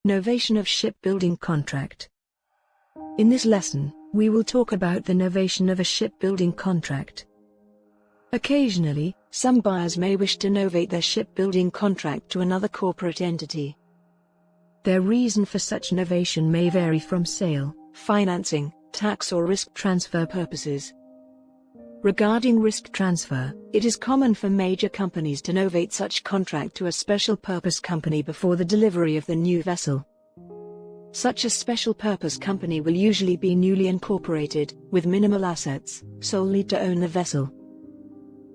Novation of shipbuilding contract. In this lesson, we will talk about the novation of a shipbuilding contract. Occasionally, some buyers may wish to novate their shipbuilding contract to another corporate entity. Their reason for such novation may vary from sale, financing, tax or risk transfer purposes. Regarding risk transfer, it is common for major companies to novate such contract to a special purpose company before the delivery of the new vessel. Such a special purpose company will usually be newly incorporated, with minimal assets, solely to own the vessel.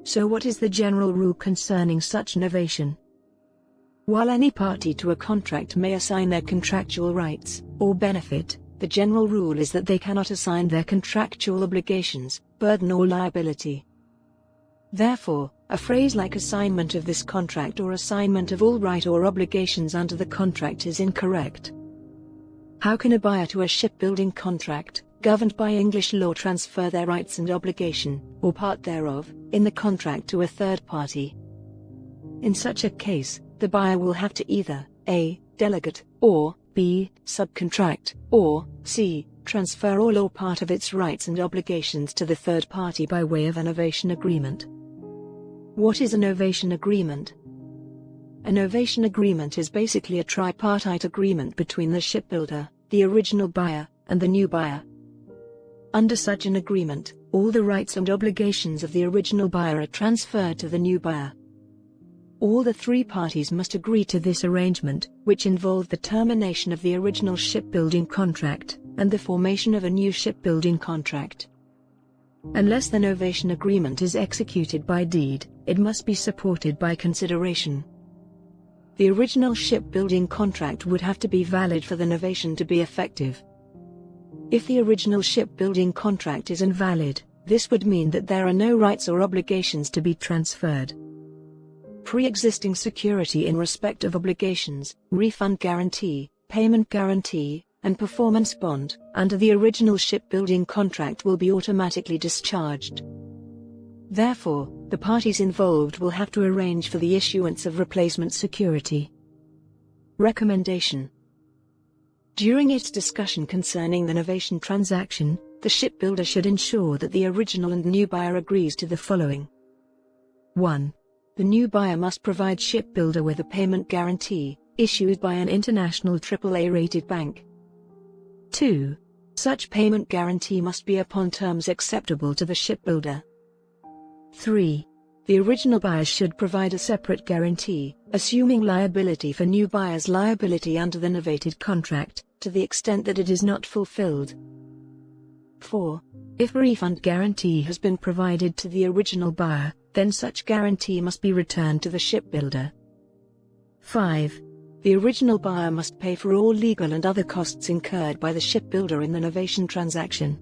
So what is the general rule concerning such novation? While any party to a contract may assign their contractual rights, or benefit, the general rule is that they cannot assign their contractual obligations, burden or liability. Therefore, a phrase like assignment of this contract or assignment of all right or obligations under the contract is incorrect. How can a buyer to a shipbuilding contract, governed by English law, transfer their rights and obligation, or part thereof, in the contract to a third party? In such a case, the buyer will have to either A. Delegate, or B. Subcontract, or C. Transfer all or part of its rights and obligations to the third party by way of a novation agreement. What is a novation agreement? A novation agreement is basically a tripartite agreement between the shipbuilder, the original buyer, and the new buyer. Under such an agreement, all the rights and obligations of the original buyer are transferred to the new buyer. All the three parties must agree to this arrangement, which involved the termination of the original shipbuilding contract, and the formation of a new shipbuilding contract. Unless the novation agreement is executed by deed, it must be supported by consideration. The original shipbuilding contract would have to be valid for the novation to be effective. If the original shipbuilding contract is invalid, this would mean that there are no rights or obligations to be transferred. Pre-existing security in respect of obligations, refund guarantee, payment guarantee, and performance bond, under the original shipbuilding contract will be automatically discharged. Therefore, the parties involved will have to arrange for the issuance of replacement security. Recommendation. During its discussion concerning the novation transaction, the shipbuilder should ensure that the original and new buyer agrees to the following. 1. The new buyer must provide shipbuilder with a payment guarantee, issued by an international AAA-rated bank. 2. Such payment guarantee must be upon terms acceptable to the shipbuilder. 3. The original buyer should provide a separate guarantee, assuming liability for new buyer's liability under the novated contract, to the extent that it is not fulfilled. 4. If a refund guarantee has been provided to the original buyer, then such guarantee must be returned to the shipbuilder. 5. The original buyer must pay for all legal and other costs incurred by the shipbuilder in the novation transaction.